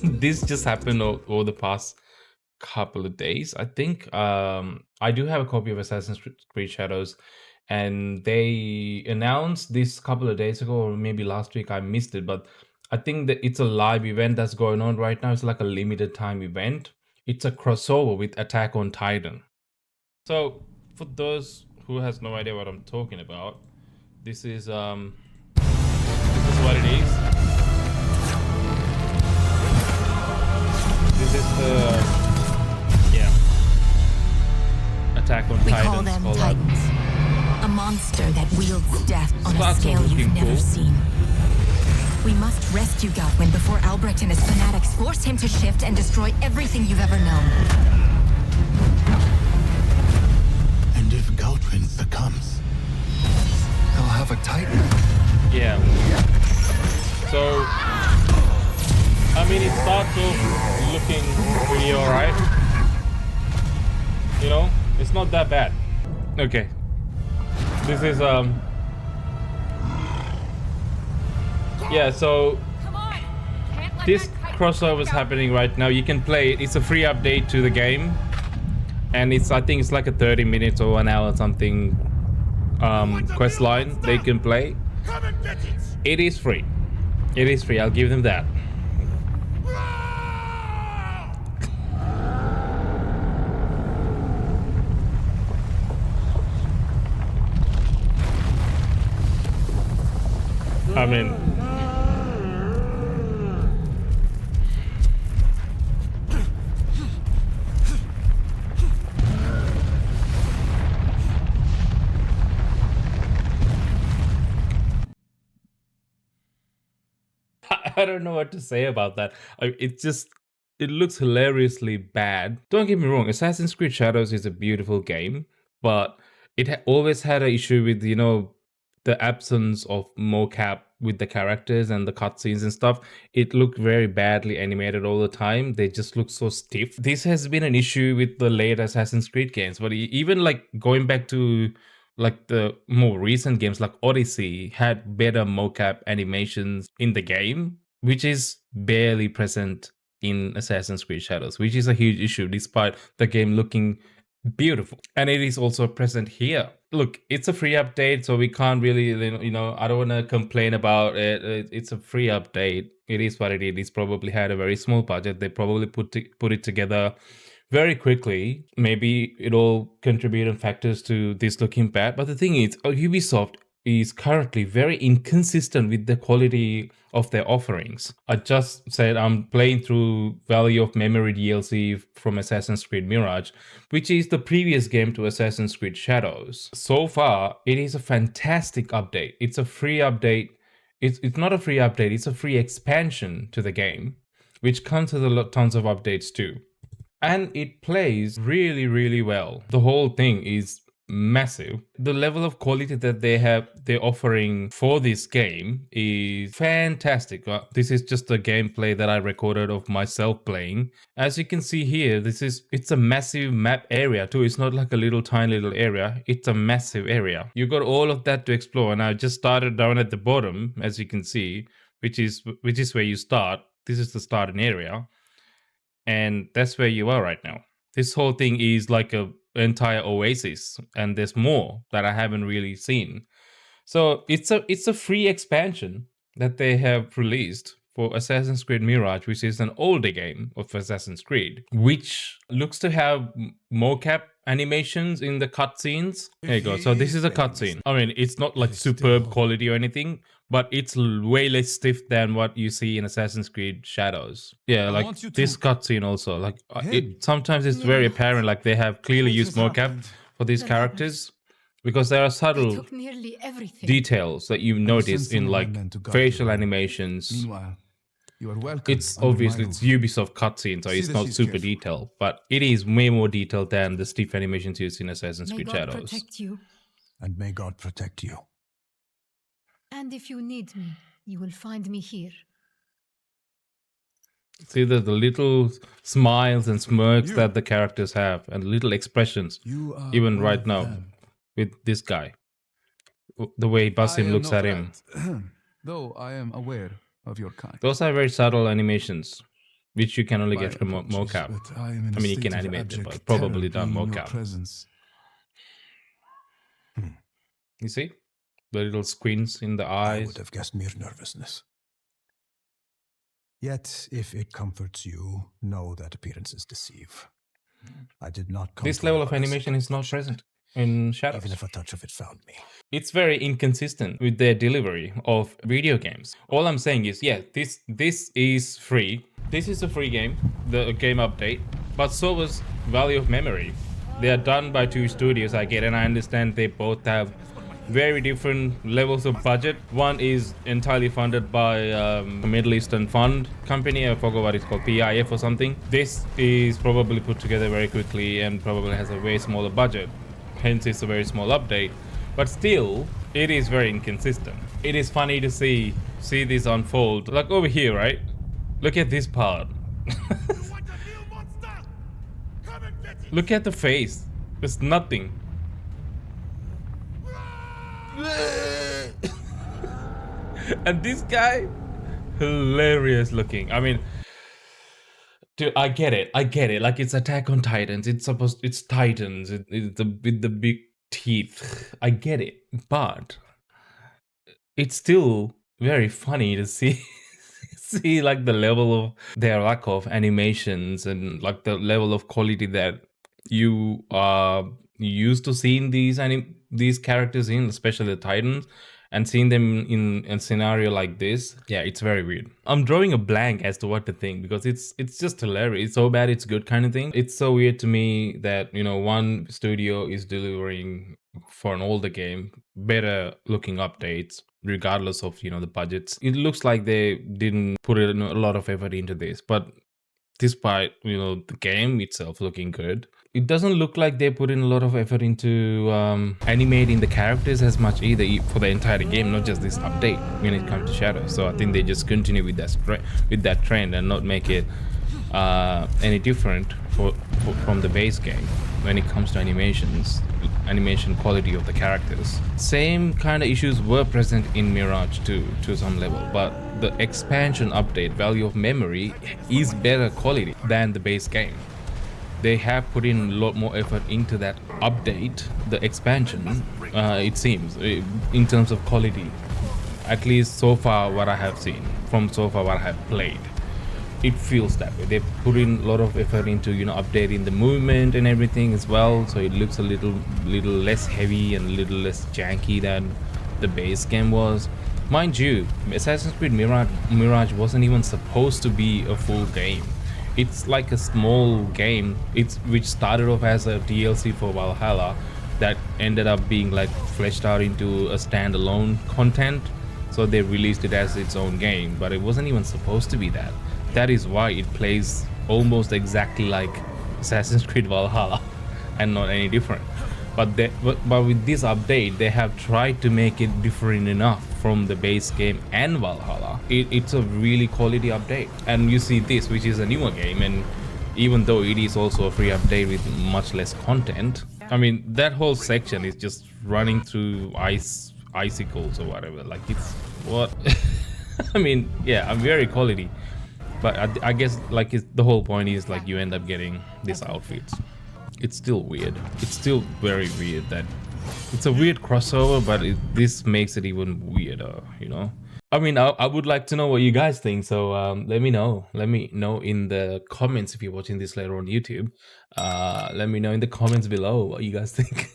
this just happened over the past couple of days. I think I do have a copy of Assassin's Creed Shadows, and they announced this couple of days ago, or maybe last week. I missed it, but I think that it's a live event that's going on right now. It's like a limited time event. It's a crossover with Attack on Titan. So for those who has no idea what I'm talking about, this is what it is. This is the Attack on We Titans. call them Titans. A monster that wields death on a Starts scale off you've looking never cool. seen. We must rescue Godwin before Albrecht and his fanatics force him to shift and destroy everything you've ever known. And if Godwin succumbs, they'll have a Titan. Yeah. So, I mean, it starts off looking pretty alright. You know, it's not that bad. Okay. This is, yeah, so this crossover is happening right now. You can play it. It's a free update to the game. And I think it's like a 30 minutes or 1 hour something quest line they can play. It is free. It is free. I'll give them that. I mean, I don't know what to say about that. It looks hilariously bad. Don't get me wrong, Assassin's Creed Shadows is a beautiful game, but it always had an issue with, you know, the absence of mocap with the characters and the cutscenes and stuff. It looked very badly animated all the time. They just look so stiff. This has been an issue with the late Assassin's Creed games, but even like going back to like the more recent games like Odyssey had better mocap animations in the game, which is barely present in Assassin's Creed Shadows, which is a huge issue despite the game looking beautiful. And it is also present here. Look, it's a free update, so we can't really, you know, I don't want to complain about it. It's a free update. It is what it is. It's probably had a very small budget. They probably put it together very quickly. Maybe it all contributing factors to this looking bad. But the thing is, Ubisoft is currently very inconsistent with the quality of their offerings. I just said I'm playing through Value of Memory DLC from Assassin's Creed Mirage, which is the previous game to Assassin's Creed Shadows. So far, it is a fantastic update. It's a free update. It's not a free update, it's a free expansion to the game, which comes with tons of updates too. And it plays really, really well. The whole thing is massive. The level of quality that they're offering for this game is fantastic. This is just a gameplay that I recorded of myself playing. As you can see here, it's a massive map area too. It's not like a tiny little area. It's a massive area. You got all of that to explore, and I just started down at the bottom, as you can see, which is where you start. This is the starting area. And that's where you are right now. This whole thing is like an entire oasis, and there's more that I haven't really seen. So it's a free expansion that they have released for Assassin's Creed Mirage, which is an older game of Assassin's Creed, which looks to have mocap animations in the cutscenes. There you go. So this is a cutscene. I mean, it's not like superb quality or anything, but it's way less stiff than what you see in Assassin's Creed Shadows. Yeah, like this cutscene also. Like sometimes it's very apparent, like they have clearly used mocap for these characters, because there are subtle details that you notice in like facial animations. Meanwhile, you are welcome. It's obviously it's Ubisoft cutscene, so it's not super detailed, but it is way more detailed than the stiff animations used in Assassin's Creed Shadows. Protect you. And may God protect you. And if you need me, you will find me here. See the little smiles and smirks that the characters have, and little expressions, even right now with this guy. The way Basim looks at him. Though I am aware of your kind. Those are very subtle animations. which you can only My get from apologies, mocap. but I am in I a mean, you state can of animate it, abject but terror probably done being in your mocap. presence. You see the little squints in the I eyes. would have guessed mere nervousness. Yet, if it comforts you, know that appearances deceive. I did not come This for level your of animation is not unexpected present in even Shadows. if a touch of it found me. It's very inconsistent with their delivery of video games. All I'm saying is, yeah, this is free. This is a free game, the game update, but so was Value of Memory. They are done by two studios, I get, and I understand they both have very different levels of budget. One is entirely funded by a Middle Eastern fund company. I forgot what it's called, PIF or something. This is probably put together very quickly and probably has a way smaller budget. Hence, it's a very small update. But still, it is very inconsistent. It is funny to see this unfold. Like over here, right? Look at this part. Look at the face. There's nothing. And this guy, hilarious looking. I mean, dude, I get it. Like, it's Attack on Titans. It's Titans. It's with the big teeth. I get it, but it's still very funny to see see like the level of their lack of animations and like the level of quality that you are used to seeing these characters in, especially the Titans, and seeing them in a scenario like this. Yeah, it's very weird. I'm drawing a blank as to what to think because it's just hilarious. It's so bad it's good kind of thing. It's so weird to me that, you know, one studio is delivering for an older game better looking updates regardless of, you know, the budgets. It looks like they didn't put in a lot of effort into this, but despite, you know, the game itself looking good, it doesn't look like they put in a lot of effort into animating the characters as much either for the entire game, not just this update when it comes to Shadow. So I think they just continue with that trend and not make it any different from the base game when it comes to animation quality of the characters. Same kind of issues were present in Mirage too, to some level, but the expansion update Value of Memory is better quality than the base game. They have put in a lot more effort into that update, the expansion, it seems, in terms of quality. At least so far what I have seen, from so far what I have played. It feels that way. They put in a lot of effort into, you know, updating the movement and everything as well, so it looks a little less heavy and a little less janky than the base game was. Mind you, Assassin's Creed Mirage wasn't even supposed to be a full game. It's like a small game, which started off as a DLC for Valhalla that ended up being like fleshed out into a standalone content. So they released it as its own game, but it wasn't even supposed to be that. That is why it plays almost exactly like Assassin's Creed Valhalla and not any different. But with this update, they have tried to make it different enough from the base game and Valhalla. It's a really quality update. And you see this, which is a newer game, and even though it is also a free update with much less content, I mean, that whole section is just running through icicles or whatever. Like, it's what? I mean, yeah, I'm very quality. But I guess like the whole point is like you end up getting these outfits. It's still weird. It's still very weird that it's a weird crossover, but this makes it even weirder, you know? I mean, I would like to know what you guys think. So let me know. Let me know in the comments if you're watching this later on YouTube. Let me know in the comments below what you guys think.